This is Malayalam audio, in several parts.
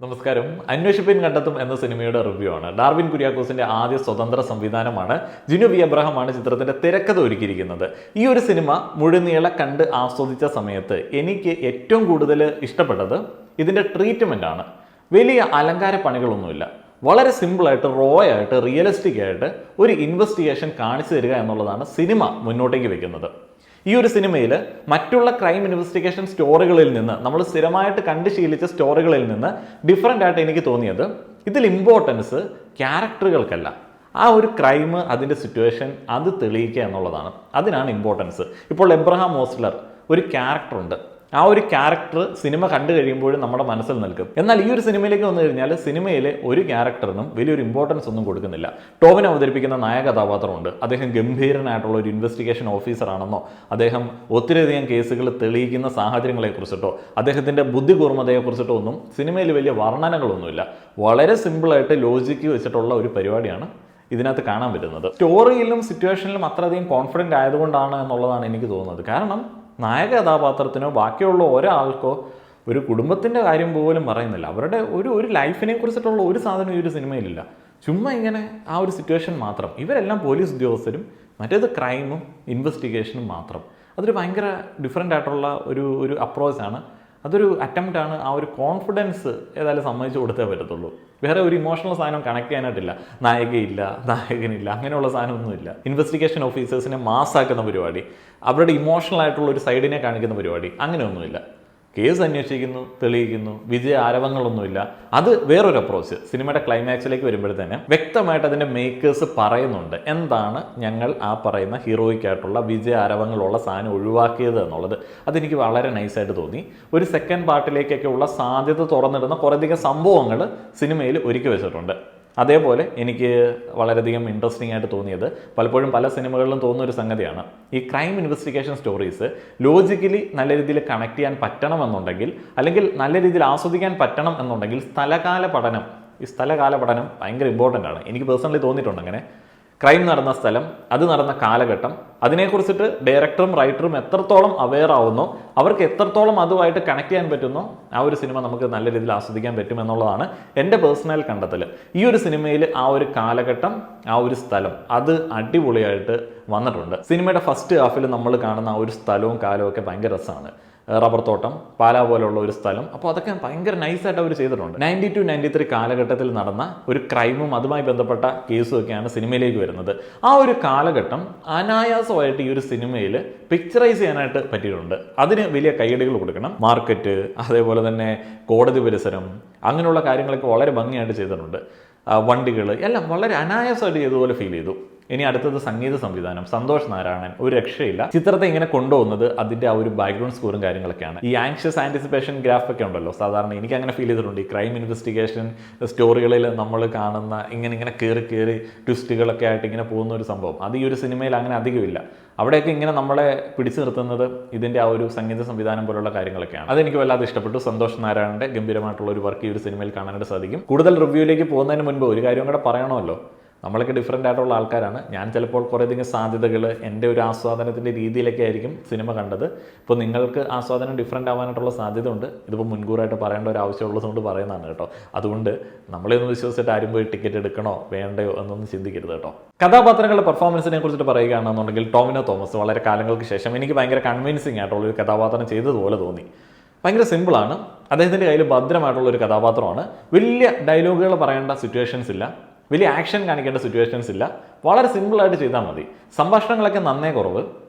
നമസ്കാരം. അന്വേഷിപ്പിൻ കണ്ടെത്തും എന്ന സിനിമയുടെ റിവ്യൂ ആണ്. ഡാർവിൻ കുര്യാക്കോസിന്റെ ആദ്യ സ്വതന്ത്ര സംവിധാനമാണ്. ജിനു വി അബ്രഹാമാണ് ചിത്രത്തിന്റെ തിരക്കഥ ഒരുക്കിയിരിക്കുന്നത്. ഈ ഒരു സിനിമ മുഴുനീള കണ്ട് ആസ്വദിച്ച സമയത്ത് എനിക്ക് ഏറ്റവും കൂടുതൽ ഇഷ്ടപ്പെട്ടത് ഇതിന്റെ ട്രീറ്റ്മെന്റ് ആണ്. വലിയ അലങ്കാര പണികളൊന്നുമില്ല. വളരെ സിമ്പിളായിട്ട് റോയായിട്ട് റിയലിസ്റ്റിക് ആയിട്ട് ഒരു ഇൻവെസ്റ്റിഗേഷൻ കാണിച്ചു തരിക എന്നുള്ളതാണ് സിനിമ മുന്നോട്ടേക്ക് വെക്കുന്നത്. ഈ ഒരു സിനിമയിൽ മറ്റുള്ള ക്രൈം ഇൻവെസ്റ്റിഗേഷൻ സ്റ്റോറികളിൽ നിന്ന് നമ്മൾ സ്ഥിരമായിട്ട് കണ്ട് ശീലിച്ച സ്റ്റോറികളിൽ നിന്ന് ഡിഫറൻ്റ് ആയിട്ട് എനിക്ക് തോന്നിയത് ഇതിൽ ഇമ്പോർട്ടൻസ് ക്യാരക്ടറുകൾക്കല്ല, ആ ഒരു ക്രൈം അതിൻ്റെ സിറ്റുവേഷൻ അത് തെളിയിക്കുക എന്നുള്ളതാണ്. അതിനാണ് ഇമ്പോർട്ടൻസ്. ഇപ്പോൾ എബ്രഹാം ഓസ്ലർ ഒരു ക്യാരക്ടറുണ്ട്. ആ ഒരു ക്യാരക്ടർ സിനിമ കണ്ടു കഴിയുമ്പോഴും നമ്മുടെ മനസ്സിൽ നിൽക്കും. എന്നാൽ ഈ ഒരു സിനിമയിലേക്ക് വന്നു കഴിഞ്ഞാൽ സിനിമയിലെ ഒരു ക്യാരക്ടറിനും വലിയൊരു ഇമ്പോർട്ടൻസ് ഒന്നും കൊടുക്കുന്നില്ല. ടോവിൻ അവതരിപ്പിക്കുന്ന നായക കഥാപാത്രമുണ്ട്. അദ്ദേഹം ഗംഭീരനായിട്ടുള്ള ഒരു ഇൻവെസ്റ്റിഗേഷൻ ഓഫീസറാണെന്നോ അദ്ദേഹം ഒത്തിരിയധികം കേസുകൾ തെളിയിക്കുന്ന സാഹചര്യങ്ങളെക്കുറിച്ചിട്ടോ അദ്ദേഹത്തിൻ്റെ ബുദ്ധികൂർമ്മതയെക്കുറിച്ചിട്ടോ ഒന്നും സിനിമയിൽ വലിയ വർണ്ണനകളൊന്നുമില്ല. വളരെ സിമ്പിളായിട്ട് ലോജിക്ക് വെച്ചിട്ടുള്ള ഒരു പരിപാടിയാണ് ഇതിനകത്ത് കാണാൻ പറ്റുന്നത്. സ്റ്റോറിയിലും സിറ്റുവേഷനിലും അത്രയധികം കോൺഫിഡൻ്റ് ആയതുകൊണ്ടാണ് എന്നുള്ളതാണ് എനിക്ക് തോന്നുന്നത്. കാരണം നായക കഥാപാത്രത്തിനോ ബാക്കിയുള്ള ഒരാൾക്കോ ഒരു കുടുംബത്തിൻ്റെ കാര്യം പോലും പറയുന്നില്ല. അവരുടെ ഒരു ലൈഫിനെ കുറിച്ചിട്ടുള്ള ഒരു സാധനം ഈ ഒരു സിനിമയിലില്ല. ചുമ്മാ ഇങ്ങനെ ആ ഒരു സിറ്റുവേഷൻ മാത്രം. ഇവരെല്ലാം പോലീസ് ഉദ്യോഗസ്ഥരും, മറ്റേത് ക്രൈമും ഇൻവെസ്റ്റിഗേഷനും മാത്രം. അതൊരു ഭയങ്കര ഡിഫറെൻ്റ് ആയിട്ടുള്ള ഒരു അപ്രോച്ചാണ്. അതൊരു അറ്റംപ്റ്റ് ആണ്. ആ ഒരു കോൺഫിഡൻസ് ഏതായാലും സമ്മതിച്ചു കൊടുത്തേ പറ്റത്തുള്ളൂ. വേറെ ഒരു ഇമോഷണൽ സാധനം കണക്ട് ചെയ്യാനായിട്ടില്ല. നായികയില്ല, നായകനില്ല, അങ്ങനെയുള്ള സാധനമൊന്നുമില്ല. ഇൻവെസ്റ്റിഗേഷൻ ഓഫീസേഴ്സിനെ മാസ്സാക്കുന്ന പരിപാടി, അവരുടെ ഇമോഷണൽ ആയിട്ടുള്ള ഒരു സൈഡിനെ കാണിക്കുന്ന പരിപാടി, അങ്ങനെയൊന്നുമില്ല. കേസ് അന്വേഷിക്കുന്നു, തെളിയിക്കുന്നു, വിജയ ആരവങ്ങളൊന്നുമില്ല. അത് വേറൊരു അപ്രോച്ച്. സിനിമയുടെ ക്ലൈമാക്സിലേക്ക് വരുമ്പോഴത്തേന് വ്യക്തമായിട്ട് അതിൻ്റെ മേക്കേഴ്സ് പറയുന്നുണ്ട് എന്താണ് ഞങ്ങൾ ആ പറയുന്ന ഹീറോയ്ക്കായിട്ടുള്ള വിജയ ആരവങ്ങളുള്ള സാധനം ഒഴിവാക്കിയത് എന്നുള്ളത്. അതെനിക്ക് വളരെ നൈസായിട്ട് തോന്നി. ഒരു സെക്കൻഡ് പാർട്ടിലേക്കൊക്കെ ഉള്ള സാധ്യത തുറന്നിടുന്ന കുറേയധികം സംഭവങ്ങൾ സിനിമയിൽ ഒരുക്കി വെച്ചിട്ടുണ്ട്. അതേപോലെ എനിക്ക് വളരെയധികം ഇൻട്രസ്റ്റിംഗ് ആയിട്ട് തോന്നിയത് പലപ്പോഴും പല സിനിമകളിലും തോന്നുന്ന ഒരു സംഗതിയാണ്, ഈ ക്രൈം ഇൻവെസ്റ്റിഗേഷൻ സ്റ്റോറീസ് ലോജിക്കലി നല്ല രീതിയിൽ കണക്ട് ചെയ്യാൻ പറ്റണമെന്നുണ്ടെങ്കിൽ, അല്ലെങ്കിൽ നല്ല രീതിയിൽ ആസ്വദിക്കാൻ പറ്റണം എന്നുണ്ടെങ്കിൽ ഈ സ്ഥലകാല പഠനം ഭയങ്കര ഇമ്പോർട്ടൻ്റ് ആണ്. എനിക്ക് പേഴ്സണലി തോന്നിയിട്ടുണ്ട് അങ്ങനെ. ക്രൈം നടന്ന സ്ഥലം, അത് നടന്ന കാലഘട്ടം, അതിനെക്കുറിച്ചിട്ട് ഡയറക്ടറും റൈറ്ററും എത്രത്തോളം അവെയർ ആവുന്നോ, അവർക്ക് എത്രത്തോളം അതുമായിട്ട് കണക്ട് ചെയ്യാൻ പറ്റുന്നോ ആ ഒരു സിനിമ നമുക്ക് നല്ല രീതിയിൽ ആസ്വദിക്കാൻ പറ്റുമെന്നുള്ളതാണ് എൻ്റെ പേഴ്സണൽ കണ്ടെത്തൽ. ഈ ഒരു സിനിമയിൽ ആ ഒരു കാലഘട്ടം, ആ ഒരു സ്ഥലം അത് അടിപൊളിയായിട്ട് വന്നിട്ടുണ്ട്. സിനിമയുടെ ഫസ്റ്റ് ഹാഫിൽ നമ്മൾ കാണുന്ന ആ ഒരു സ്ഥലവും കാലവും ഒക്കെ ഭയങ്കര രസമാണ്. റബ്ബർ തോട്ടം, പാല പോലുള്ള ഒരു സ്ഥലം. അപ്പോൾ അതൊക്കെ ഭയങ്കര നൈസായിട്ട് അവർ ചെയ്തിട്ടുണ്ട്. 92-93 കാലഘട്ടത്തിൽ നടന്ന ഒരു ക്രൈമും അതുമായി ബന്ധപ്പെട്ട കേസും ഒക്കെയാണ് സിനിമയിലേക്ക് വരുന്നത്. ആ ഒരു കാലഘട്ടം അനായാസമായിട്ട് ഈ ഒരു സിനിമയിൽ പിക്ചറൈസ് ചെയ്യാനായിട്ട് പറ്റിയിട്ടുണ്ട്. അതിന് വലിയ കൈയടികൾ കൊടുക്കണം. മാർക്കറ്റ്, അതേപോലെ തന്നെ കോടതി പരിസരം, അങ്ങനെയുള്ള കാര്യങ്ങളൊക്കെ വളരെ ഭംഗിയായിട്ട് ചെയ്തിട്ടുണ്ട്. വണ്ടികൾ എല്ലാം വളരെ അനായാസമായിട്ട് ചെയ്തതുപോലെ ഫീൽ ചെയ്തു. ഇനി അടുത്തത് സംഗീത സംവിധാനം. സന്തോഷ് നാരായണൻ ഒരു രക്ഷയില്ല. ചിത്രത്തെ ഇങ്ങനെ കൊണ്ടുപോകുന്നത് അതിൻ്റെ ആ ഒരു ബാക്ക്ഗ്രൗണ്ട് സ്കോറും കാര്യങ്ങളൊക്കെയാണ്. ഈ ആങ്ഷ്യസ് ആൻറ്റിസിപ്പേഷൻ ഗ്രാഫ് ഒക്കെ ഉണ്ടല്ലോ, സാധാരണ എനിക്ക് അങ്ങനെ ഫീൽ ചെയ്തിട്ടുണ്ട്. ഈ ക്രൈം ഇൻവെസ്റ്റിഗേഷൻ സ്റ്റോറികളിൽ നമ്മൾ കാണുന്ന ഇങ്ങനെ കയറി ട്വിസ്റ്റുകളൊക്കെ ആയിട്ട് ഇങ്ങനെ പോകുന്ന ഒരു സംഭവം, അത് ഈ ഒരു സിനിമയിൽ അങ്ങനെ അധികമില്ല. അവിടെയൊക്കെ ഇങ്ങനെ നമ്മളെ പിടിച്ചു നിർത്തുന്നത് ഇതിൻ്റെ ആ ഒരു സംഗീത സംവിധാനം പോലുള്ള കാര്യങ്ങളൊക്കെയാണ്. അതെനിക്ക് വല്ലാതെ ഇഷ്ടപ്പെട്ടു. സന്തോഷ് നാരായണൻ്റെ ഗംഭീരമായിട്ടുള്ള ഒരു വർക്ക് ഈ ഒരു സിനിമയിൽ കാണാനായിട്ട് സാധിക്കും. കൂടുതൽ റിവ്യൂയിലേക്ക് പോകുന്നതിന് മുൻപ് ഒരു കാര്യം കൂടെ പറയണമല്ലോ. നമ്മളൊക്കെ ഡിഫറൻ്റ് ആയിട്ടുള്ള ആൾക്കാരാണ്. ഞാൻ ചിലപ്പോൾ കുറേയധികം സാധ്യതകൾ എൻ്റെ ഒരു ആസ്വാദനത്തിൻ്റെ രീതിയിലൊക്കെ ആയിരിക്കും സിനിമ കണ്ടത്. ഇപ്പോൾ നിങ്ങൾക്ക് ആസ്വാദനം ഡിഫറൻ്റ് ആവാനായിട്ടുള്ള സാധ്യത ഉണ്ട്. ഇതിപ്പോൾ മുൻകൂറായിട്ട് പറയേണ്ട ഒരു ആവശ്യമുള്ളതുകൊണ്ട് പറയുന്നതാണ് കേട്ടോ. അതുകൊണ്ട് നമ്മളെയൊന്നും വിശ്വസിച്ചിട്ട് ആരും പോയി ടിക്കറ്റ് എടുക്കണോ വേണ്ടയോ എന്നൊന്നും ചിന്തിക്കരുത് കേട്ടോ. കഥാപാത്രങ്ങളുടെ പെർഫോമൻസിനെ കുറിച്ചിട്ട് പറയുകയാണെന്നുണ്ടെങ്കിൽ ടോവിനോ തോമസ് വളരെ കാലങ്ങൾക്ക് ശേഷം എനിക്ക് ഭയങ്കര കൺവിൻസിങ് ആയിട്ടുള്ള ഒരു കഥാപാത്രം ചെയ്തതുപോലെ തോന്നി. ഭയങ്കര സിമ്പിളാണ്. അദ്ദേഹത്തിൻ്റെ കയ്യിൽ ഭദ്രമായിട്ടുള്ളൊരു കഥാപാത്രമാണ്. വലിയ ഡയലോഗുകൾ പറയേണ്ട സിറ്റുവേഷൻസ് ഇല്ല, വലിയ ആക്ഷൻ കാണിക്കേണ്ട സിറ്റുവേഷൻസ് ഇല്ല. വളരെ സിമ്പിളായിട്ട് ചെയ്താൽ മതി. സംഭാഷണങ്ങളൊക്കെ നന്നേ കുറവ്.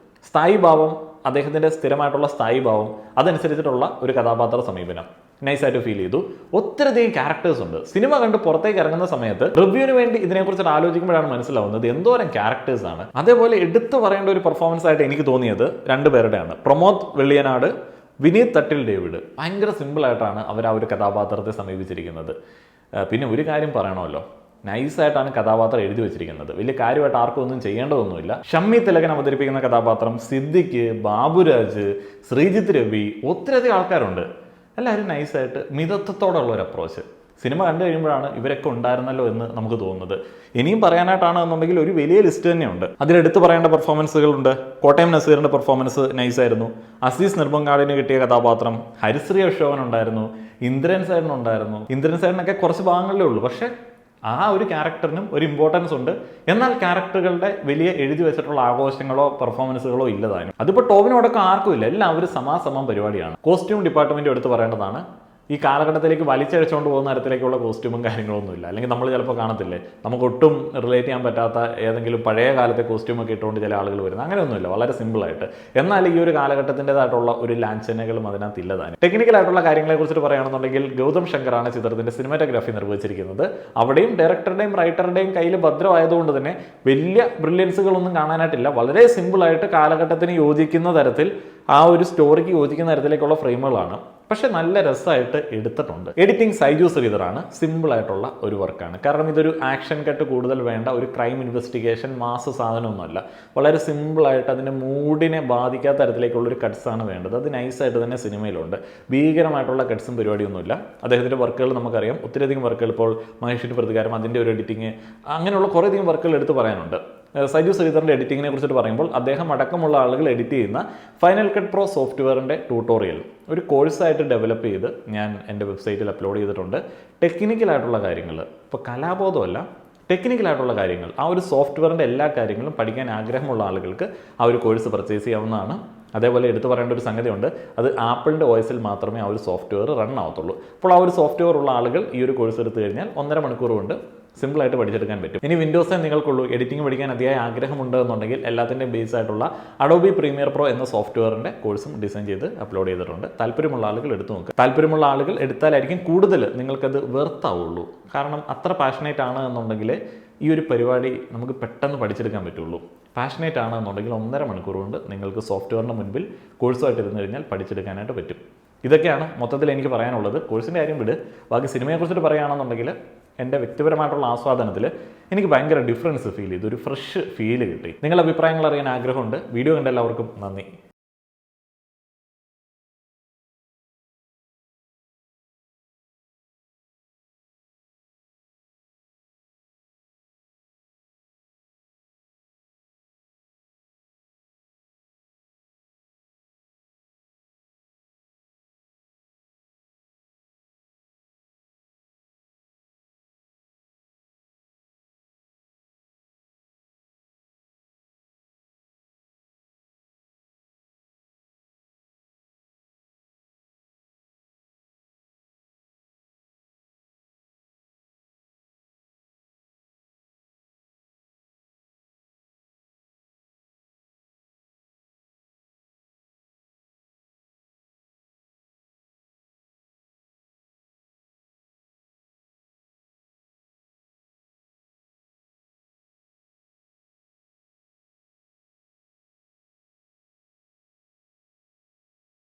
സ്ഥായിഭാവം, അദ്ദേഹത്തിൻ്റെ സ്ഥിരമായിട്ടുള്ള സ്ഥായിഭാവം, അതനുസരിച്ചിട്ടുള്ള ഒരു കഥാപാത്ര സമീപനം നൈസായിട്ട് ഫീൽ ചെയ്തു. ഒത്തിരിയധികം ക്യാരക്ടേഴ്സ് ഉണ്ട്. സിനിമ കണ്ട് പുറത്തേക്ക് ഇറങ്ങുന്ന സമയത്ത് റിവ്യൂവിന് വേണ്ടി ഇതിനെക്കുറിച്ച് ആലോചിക്കുമ്പോഴാണ് മനസ്സിലാവുന്നത് എന്തോരം ക്യാരക്ടേഴ്സാണ്. അതേപോലെ എടുത്തു പറയേണ്ട ഒരു പെർഫോമൻസ് ആയിട്ട് എനിക്ക് തോന്നിയത് രണ്ടുപേരുടെയാണ്. പ്രമോദ് വെള്ളിയനാട്, വിനീത് തട്ടിൽ ഡേവിഡ്. ഭയങ്കര സിമ്പിളായിട്ടാണ് അവർ ആ ഒരു കഥാപാത്രത്തെ സമീപിച്ചിരിക്കുന്നത്. പിന്നെ ഒരു കാര്യം പറയണമല്ലോ, നൈസായിട്ടാണ് കഥാപാത്രം എഴുതി വെച്ചിരിക്കുന്നത്. വലിയ കാര്യമായിട്ട് ആർക്കും ഒന്നും ചെയ്യേണ്ടതൊന്നുമില്ല. ഷമ്മി തിലകൻ അവതരിപ്പിക്കുന്ന കഥാപാത്രം, സിദ്ദിഖ്, ബാബുരാജ്, ശ്രീജിത്ത് രവി, ഒത്തിരിയധികം ആൾക്കാരുണ്ട്. എല്ലാവരും നൈസായിട്ട് മിതത്വത്തോടുള്ള ഒരു അപ്രോച്ച്. സിനിമ കണ്ടു കഴിയുമ്പോഴാണ് ഇവരൊക്കെ ഉണ്ടായിരുന്നല്ലോ എന്ന് നമുക്ക് തോന്നുന്നത്. ഇനിയും പറയാനായിട്ടാണ് എന്നുണ്ടെങ്കിൽ ഒരു വലിയ ലിസ്റ്റ് തന്നെയുണ്ട്. അതിലെടുത്ത് പറയേണ്ട പെർഫോമൻസുകളുണ്ട്. കോട്ടയം നസീറിൻ്റെ പെർഫോമൻസ് നൈസായിരുന്നു. അസീസ് നെടുമങ്ങാടിന് കിട്ടിയ കഥാപാത്രം, ഹരിശ്രീ അശോകൻ ഉണ്ടായിരുന്നു, ഇന്ദ്രൻ സേനൻ ഉണ്ടായിരുന്നു. ഇന്ദ്രൻ സേനനൊക്കെ കുറച്ച് ഭാഗങ്ങളിലേ ഉള്ളൂ, പക്ഷേ ആ ഒരു ക്യാരക്ടറിനും ഒരു ഇമ്പോർട്ടൻസ് ഉണ്ട്. എന്നാൽ ക്യാരക്ടറുകളുടെ വലിയ എഴുതി വെച്ചിട്ടുള്ള ആഘോഷങ്ങളോ പെർഫോമൻസുകളോ ഇല്ലതാനും. അതിപ്പോൾ ടോവിനോടൊക്കെ ആർക്കും ഇല്ല, എല്ലാവരും സമാസമം പരിപാടിയാണ്. കോസ്റ്റ്യൂം ഡിപ്പാർട്ട്മെന്റ് എടുത്ത് പറയേണ്ടതാണ്. ഈ കാലഘട്ടത്തിലേക്ക് വലിച്ചഴിച്ചുകൊണ്ട് പോകുന്ന തരത്തിലേക്കുള്ള കോസ്റ്റ്യൂമും കാര്യങ്ങളൊന്നുമില്ല. അല്ലെങ്കിൽ നമ്മൾ ചിലപ്പോൾ കാണത്തില്ലേ, നമുക്ക് ഒട്ടും റിലേറ്റ് ചെയ്യാൻ പറ്റാത്ത ഏതെങ്കിലും പഴയ കാലത്തെ കോസ്റ്റ്യൂമൊക്കെ ഇട്ടുകൊണ്ട് ചില ആളുകൾ വരുന്നത്. അങ്ങനെയൊന്നുമില്ല, വളരെ സിമ്പിളായിട്ട്. എന്നാൽ ഈ ഒരു കാലഘട്ടത്തിൻ്റെതായിട്ടുള്ള ഒരു ലാഞ്ചനകളും അതിനകത്ത് ഇല്ലതാനും. ടെക്നിക്കലായിട്ടുള്ള കാര്യങ്ങളെ കുറിച്ചിട്ട് പറയുകയാണെന്നുണ്ടെങ്കിൽ ഗൗതം ശങ്കറാണ് ചിത്രത്തിന്റെ സിനിമാറ്റോഗ്രാഫി നിർവഹിച്ചിരിക്കുന്നത്. അവിടെയും ഡയറക്ടറുടെയും റൈറ്ററുടെയും കയ്യിൽ ഭദ്രമായതുകൊണ്ട് തന്നെ വലിയ ബ്രില്യൻസുകളൊന്നും കാണാനായിട്ടില്ല. വളരെ സിമ്പിളായിട്ട് കാലഘട്ടത്തിന് യോജിക്കുന്ന തരത്തിൽ, ആ ഒരു സ്റ്റോറിക്ക് യോജിക്കുന്ന തരത്തിലേക്കുള്ള ഫ്രെയിമുകളാണ്. പക്ഷെ നല്ല രസമായിട്ട് എടുത്തിട്ടുണ്ട്. എഡിറ്റിംഗ് സൈജു ശ്രീധറാണ്. സിമ്പിളായിട്ടുള്ള ഒരു വർക്കാണ്. കാരണം ഇതൊരു ആക്ഷൻ കട്ട് കൂടുതൽ വേണ്ട ഒരു ക്രൈം ഇൻവെസ്റ്റിഗേഷൻ മാസ് സാധനമൊന്നുമല്ല. വളരെ സിമ്പിളായിട്ട് അതിൻ്റെ മൂഡിനെ ബാധിക്കാത്ത തരത്തിലേക്കുള്ള ഒരു കട്ട്സാണ് വേണ്ടത്. അത് നൈസായിട്ട് തന്നെ സിനിമയിലുണ്ട്. ഭീകരമായിട്ടുള്ള കട്ട്സും പരിപാടിയൊന്നുമില്ല. അദ്ദേഹത്തിൻ്റെ വർക്കുകൾ നമുക്കറിയാം, ഒത്തിരിയധികം വർക്കുകൾ. ഇപ്പോൾ മഹേഷിൻ്റെ പ്രതികാരം, അതിൻ്റെ ഒരു എഡിറ്റിങ്, അങ്ങനെയുള്ള കുറേയധികം വർക്കുകൾ എടുത്ത് പറയാനുണ്ട്. സൈജു ശ്രീധറിൻ്റെ എഡിറ്റിങ്ങിനെ കുറിച്ചിട്ട് പറയുമ്പോൾ അദ്ദേഹം അടക്കമുള്ള ആളുകൾ എഡിറ്റ് ചെയ്യുന്ന ഫൈനൽ കട്ട് പ്രോ സോഫ്റ്റ്വെയറിൻ്റെ ട്യൂട്ടോറിയൽ ഒരു കോഴ്സായിട്ട് ഡെവലപ്പ് ചെയ്ത് ഞാൻ എൻ്റെ വെബ്സൈറ്റിൽ അപ്ലോഡ് ചെയ്തിട്ടുണ്ട്. ടെക്നിക്കലായിട്ടുള്ള കാര്യങ്ങൾ, ഇപ്പോൾ കലാബോധമല്ല, ടെക്നിക്കലായിട്ടുള്ള കാര്യങ്ങൾ, ആ ഒരു സോഫ്റ്റ്വെയറിൻ്റെ എല്ലാ കാര്യങ്ങളും പഠിക്കാൻ ആഗ്രഹമുള്ള ആളുകൾക്ക് ആ ഒരു കോഴ്സ് പർച്ചേസ് ചെയ്യാവുന്നതാണ്. അതേപോലെ എടുത്തു പറയേണ്ട ഒരു സംഗതിയുണ്ട്, അത് ആപ്പിളിൻ്റെ OSൽ മാത്രമേ ആ ഒരു സോഫ്റ്റ്വെയർ റൺ ആവത്തുള്ളൂ. അപ്പോൾ ആ ഒരു സോഫ്റ്റ്വെയർ ഉള്ള ആളുകൾ ഈ ഒരു കോഴ്സ് എടുത്തു കഴിഞ്ഞാൽ 1.5 മണിക്കൂർ കൊണ്ട് സിമ്പിളായിട്ട് പഠിച്ചെടുക്കാൻ പറ്റും. ഇനി വിൻഡോസേ നിങ്ങൾക്കുള്ളൂ, എഡിറ്റിംഗ് പഠിക്കാൻ അതിയായ ആഗ്രഹമുണ്ട് എന്നുണ്ടെങ്കിൽ എല്ലാത്തിൻ്റെയും ബേസ് ആയിട്ടുള്ള അഡോബി പ്രീമിയർ പ്രോ എന്ന സോഫ്റ്റ്വെയറിൻ്റെ കോഴ്സും ഡിസൈൻ ചെയ്ത് അപ്ലോഡ് ചെയ്തിട്ടുണ്ട്. താല്പര്യമുള്ള ആളുകൾ എടുത്തു നോക്കുക. താല്പര്യമുള്ള ആളുകൾ എടുത്താലായിരിക്കും കൂടുതൽ നിങ്ങൾക്കത് വെർത്താവുള്ളൂ. കാരണം അത്ര പാഷനേറ്റ് ആണ് എന്നുണ്ടെങ്കിൽ ഈ ഒരു പരിപാടി നമുക്ക് പെട്ടെന്ന് പഠിച്ചെടുക്കാൻ പറ്റുള്ളൂ. പാഷനേറ്റ് ആണ് എന്നുണ്ടെങ്കിൽ 1.5 മണിക്കൂർ കൊണ്ട് നിങ്ങൾക്ക് സോഫ്റ്റ്വെയറിന് മുൻപിൽ കോഴ്സുമായിട്ട് ഇരുന്ന് കഴിഞ്ഞാൽ പഠിച്ചെടുക്കാനായിട്ട് പറ്റും. ഇതൊക്കെയാണ് മൊത്തത്തിൽ എനിക്ക് പറയാനുള്ളത്. കോഴ്സിൻ്റെ കാര്യം വിട്, ബാക്കി സിനിമയെക്കുറിച്ചിട്ട് പറയുകയാണെന്നുണ്ടെങ്കിൽ എൻ്റെ വ്യക്തിപരമായിട്ടുള്ള ആസ്വാദനത്തിൽ എനിക്ക് ഭയങ്കര ഡിഫറൻസ് ഫീൽ ചെയ്തു, ഒരു ഫ്രഷ് ഫീൽ കിട്ടി. നിങ്ങളുടെ അഭിപ്രായങ്ങൾ അറിയാൻ ആഗ്രഹമുണ്ട്. വീഡിയോ കണ്ട എല്ലാവർക്കും നന്ദി.